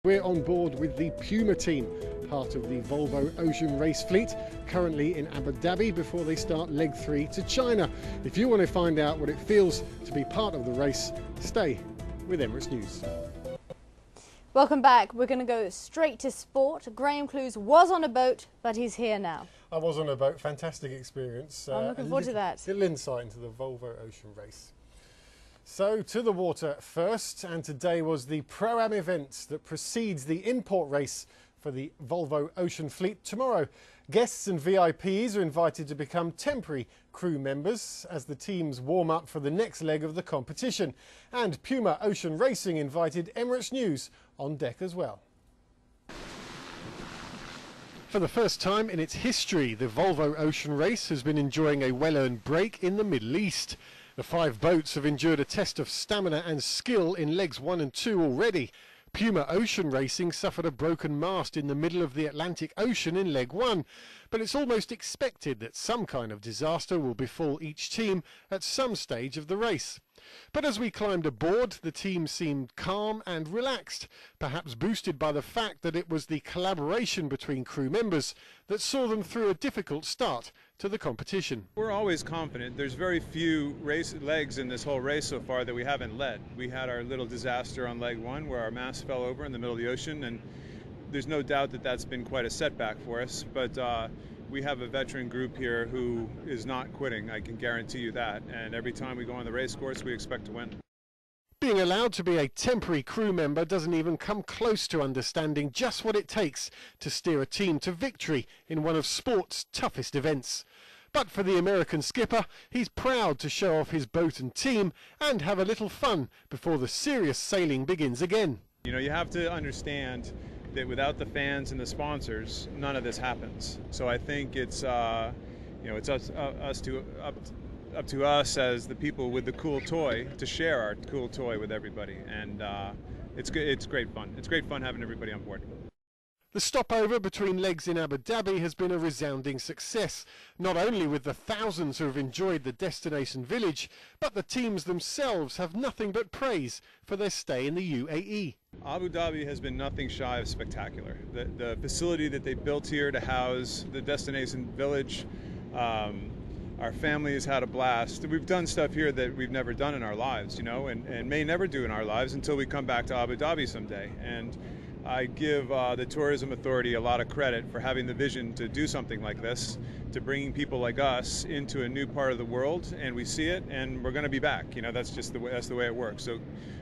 We're on board with the Puma team, part of the Volvo Ocean Race fleet, currently in Abu Dhabi before they start leg 3 to China. If you want to find out what it feels to be part of the race, stay with Emirates News. Welcome back. We're going to go straight to sport. Graham Clews was on a boat, but he's here now. I was on a boat, fantastic experience. I'm looking forward to that. Little insight into the Volvo Ocean Race. So to the water first, and today was the Pro-Am event that precedes the import race for the Volvo Ocean fleet tomorrow. Guests and VIPs are invited to become temporary crew members as the teams warm up for the next leg of the competition. And Puma Ocean Racing invited Emirates News on deck as well. For the first time in its history, the Volvo Ocean Race has been enjoying a well-earned break in the Middle East. The 5 boats have endured a test of stamina and skill in legs 1 and 2 already. Puma Ocean Racing suffered a broken mast in the middle of the Atlantic Ocean in leg 1, but it's almost expected that some kind of disaster will befall each team at some stage of the race. But as we climbed aboard, the team seemed calm and relaxed, perhaps boosted by the fact that it was the collaboration between crew members that saw them through a difficult start to the competition. We're always confident. There's very few legs in this whole race so far that we haven't led. We had our little disaster on leg 1 where our mast fell over in the middle of the ocean, and there's no doubt that that's been quite a setback for us, but we have a veteran group here who is not quitting, I can guarantee you that, and every time we go on the race course we expect to win. Being allowed to be a temporary crew member doesn't even come close to understanding just what it takes to steer a team to victory in one of sport's toughest events. But for the American skipper, he's proud to show off his boat and team and have a little fun before the serious sailing begins again. You know, you have to understand that without the fans and the sponsors, none of this happens. So I think it's it's up to us as the people with the cool toy to share our cool toy with everybody, and it's great fun. It's great fun having everybody on board. The stopover between legs in Abu Dhabi has been a resounding success, not only with the thousands who have enjoyed the destination village, but the teams themselves have nothing but praise for their stay in the UAE. Abu Dhabi has been nothing shy of spectacular. The facility that they built here to house the destination village, our family has had a blast. We've done stuff here that we've never done in our lives, you know, and may never do in our lives until we come back to Abu Dhabi someday. And I give the Tourism Authority a lot of credit for having the vision to do something like this, to bringing people like us into a new part of the world, and we see it, and we're going to be back. You know, that's just the way it works. So,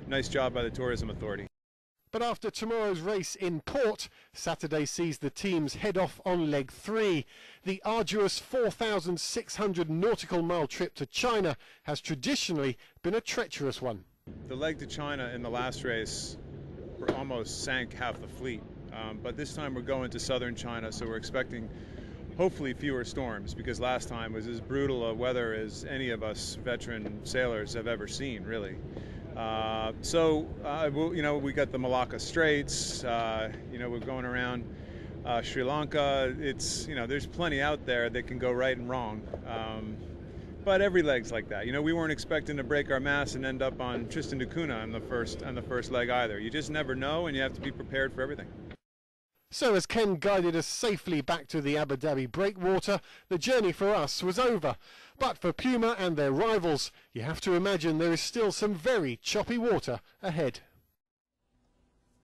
nice job by the Tourism Authority. But after tomorrow's race in port, Saturday sees the teams head off on leg 3. The arduous 4,600 nautical mile trip to China has traditionally been a treacherous one. The leg to China in the last race almost sank half the fleet, but this time we're going to southern China, so we're expecting hopefully fewer storms, because last time was as brutal a weather as any of us veteran sailors have ever seen, really. You know, we got the Malacca Straits, you know, we're going around Sri Lanka. It's, you know, there's plenty out there that can go right and wrong. But every leg's like that. You know, we weren't expecting to break our mast and end up on Tristan da Cunha on the first leg either. You just never know, and you have to be prepared for everything. So as Ken guided us safely back to the Abu Dhabi breakwater, the journey for us was over. But for Puma and their rivals, you have to imagine there is still some very choppy water ahead.